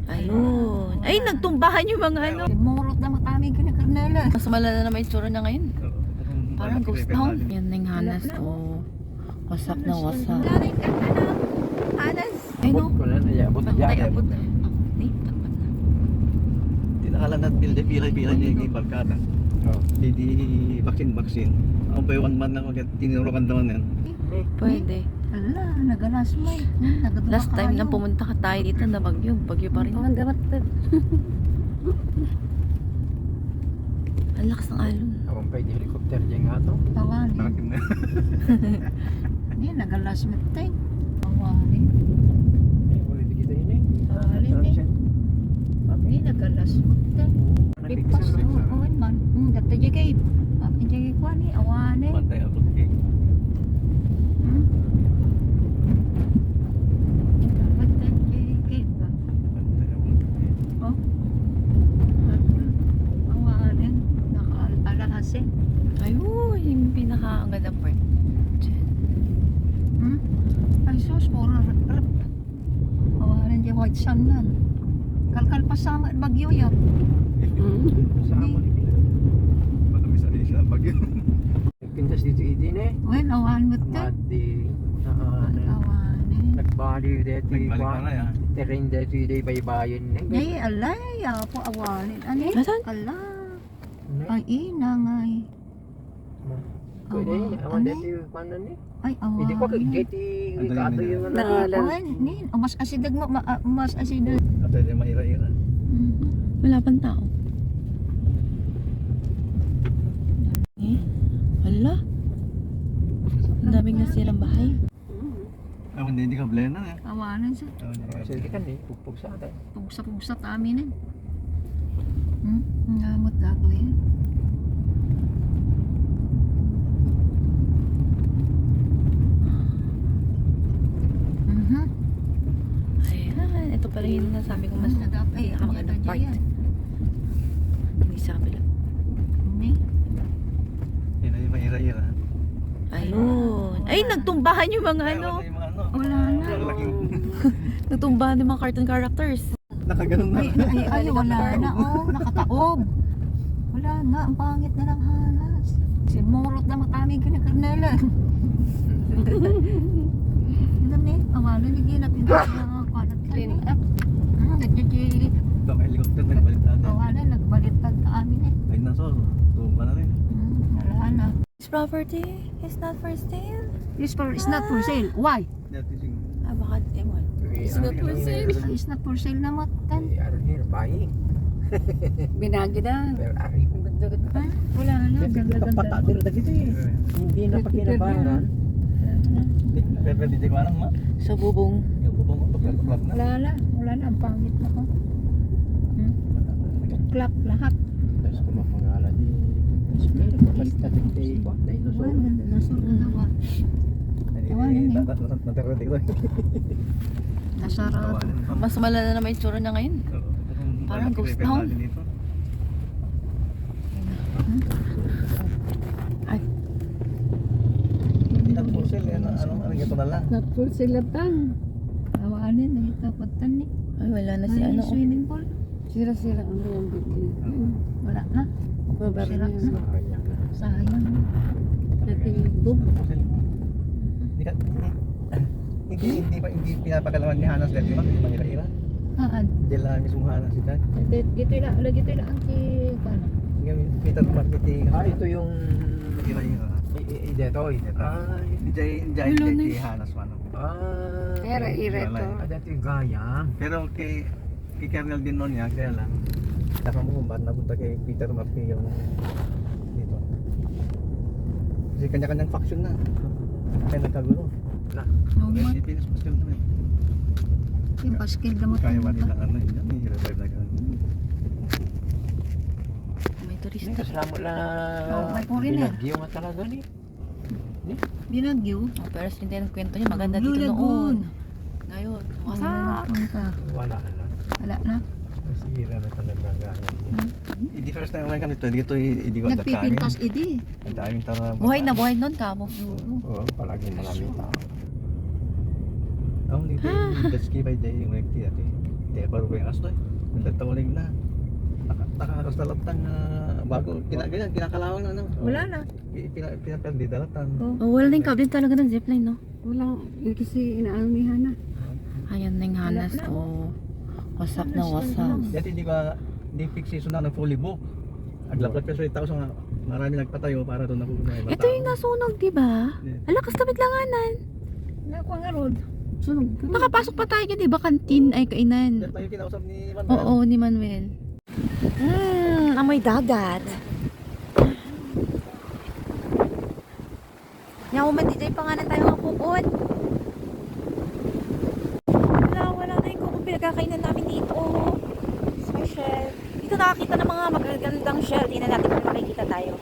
Ayun. Ay, nagtumbahan yung mga ano. Murot na matami ka na Carnela. Mas malala na may itsura niya ngayon. Parang ghost town. Yan na yung hanas. Oh. Wasak na wasak. Galing ka na lang. Hanas. Ay no. Ko na nayabot na Pantay dyan. abot. Ay, takpat na. Di nakalanat pilay-pilay yung barkada. Di vaccine. Ako pa yung 1 month na tinurukan naman yan. Pwede. Ala, nagalasmay. Last time na pumunta ka tayo dito na bagyo. Bagyo pa rin. Ang lakas ng alon. Awang pa yung helicopter dyan nga to. Tawali. Bakit na? Hindi, nagalasmay tayo. Tawali. Eh, ulit kita yun eh. Tawali eh. Hindi, nagalasmay tayo. Pipas. Oo, man. Dati jagay. Jagay ko ni, awani. Pantay abot eh. Pantay abot eh. Ayun, yung pinaka-agad ang part. Diyan. Ay sus, puro rap. Awalan dyan white sun nan. Kalkal pa sama at bagyo yan. Sama ni Pila. Matamis na rin siya ang bagyo. Pintas dito idin eh. Wen, awalan mo te. Madi. Awalan Nagbali dito Nagbalik ka na yan. terrain dito yung baybayin. Ay, alay, po awalan. Ani? Nasaan? Ala. Ay, inangay. Pwede, awan dito yung paano ni. Ay, Hindi ko awalan. dito yung kato yung ano. Awalan, nin. O, mas asidag mo, mas asidag. At pwede mahira-hira. Wala pang tao. Eh? Hala? Ang daming nasirang bahay. Hindi ka blend na eh. Awalan siya. Sige kan eh, pugpug sa atin. Pugsa-pugsa amin eh. Ngamot dato yan. Ayan, ito pala yung nasabi ko mas pinakamagandang part. Hindi sa kabila. Yun na yung mahira-hira. Ayun. Ay, nagtumbahan yung mga ano. Wala na. Nagtumbahan yung mga cartoon characters. Nakaganon na. Ay, wala na. Oh, nakataob. Wala na. Ang pangit na ng hanas. Si Murot na matami ka na Carnela. Alam ni, awalan ni Gina. Pinag na kwalat ka. Clean up. Ito ang helicopter nagbalik natin. Awalan, nagbaliktad ka amin eh. Ay nasol. Tumba na rin. Wala na. This property is not for sale. This for is not for sale. Why? Dati sing. Ah, baka ewan. It's not for sale. It's not for sale na matan. Are here buying. Binagi na. Pero ari kung ganda-ganda. Wala na. Kapata dito dito eh. Hindi na pakinabangan. Pero hindi ko alam ma. Sa bubong. Yung bubong ko tuklap na. Wala na. Wala na. Ang pangit na ko. Tuklap lahat. Tapos kung mapangala di. Pero kapalik na dito eh. Wag na Wala inosol. na. Nasur na nawa. Naterodi ko. Nasarap. Mas malala na may itsura niya ngayon. Parang ghost town. Ay, Hindi na po sila. Anong ito na lang. Not for sale tan. Awanin. Nagkapatan ni. ay wala na si ano. Swimming pool. Sira-sira ang buong bibig. Wala na. Sira na. Sayang. Sayang. Nagpilibog. Hindi pinapakalaman ni Hanas dati ba? Mahira-hira. Haan. Hindi lang mismo Hanas si Dad. Gito lang. Gito lang ang kano. Peter marketing. Ito yung Mahira-hira. dito. Hindi Hanas man. Ira ito. Dito yung gayang. Pero kay Kernel din noon niya, kaya lang. Taka mo kung ba't napunta kay Peter Marquez yung dito. Kasi kanya-kanyang faction na. Kaya nagkagulo. Normal. Pinas Pascal na rin. Yung paskil gamot. Kaya ba nilang ano yun? Yung revive na gano'n. May turista. Kasama lang. Oh, may foreigner. Binagyo nga talaga ni. Binagyo. Oh, pero hindi ang kwento niya maganda dito Blue noon. Lagoon. Ngayon, Wala wasak. na. Wala na. Wala na. Masira na talaga ang gayang. Hindi first time naman kami ito. Dito hindi ko at Nagpipintas idi. Ang daming tara. Buhay na buhay noon kamo. Oo, palagi maraming tao. Dito jet ski by day yung nagti dati. Tiya baru ko yung asto eh. Nagtatawalig na. Nakakastalatan na bago. Ganyan, kinakalawang na. No? Wala na. Pinaperdi dalatan. Oh. Oh, wala na yung cable talaga ng zipline, no? Wala, yun kasi inaano ni Hana. Ayan na yung hanas. Wala na. Oh. Wasak na wasak. Dati di peak season na fully book. Aglapat pa sa tao nga marami nagpatayo para doon napupunta. Ito yung nasunog, di ba? Yeah. Ala, kastabit langanan. Nakuha nga road. Sunog. Nakapasok pa tayo, di ba? Kantin ay kainan. Yan tayo kinausap ni Manuel. Oo, ni Manuel. Amoy dagat. Nyaw, DJ pa nga na tayo ng kukon. Wala na yung kukon pinagkakainan namin dito. Special. Dito nakakita ng mga magagandang shell. Tingnan natin kung makikita tayo.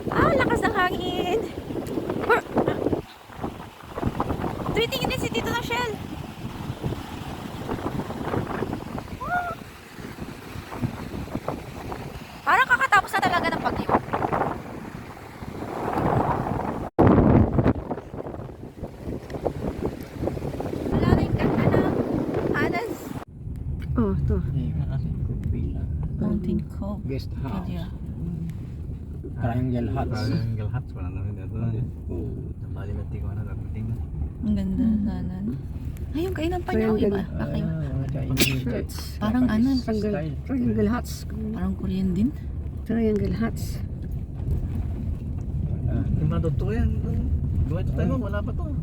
Ah, lakas ng hangin. Tingin din si dito ng shell. Parang kakatapos na talaga ng bagyo. Wala na yung ganda ng hanas. Oh, to. Mountain Cove. Guest house. Area. Triangle huts. Triangle huts. Wala na rin dito. Nabali na tingko na. Ang ganda sana. No? Ay, yung kainan pa niya. Iba. Okay. Parang ano, Triangle huts. parang Korean din. Triangle huts. Yung mga totoo yan. Gawa ito tayo, wala pa to.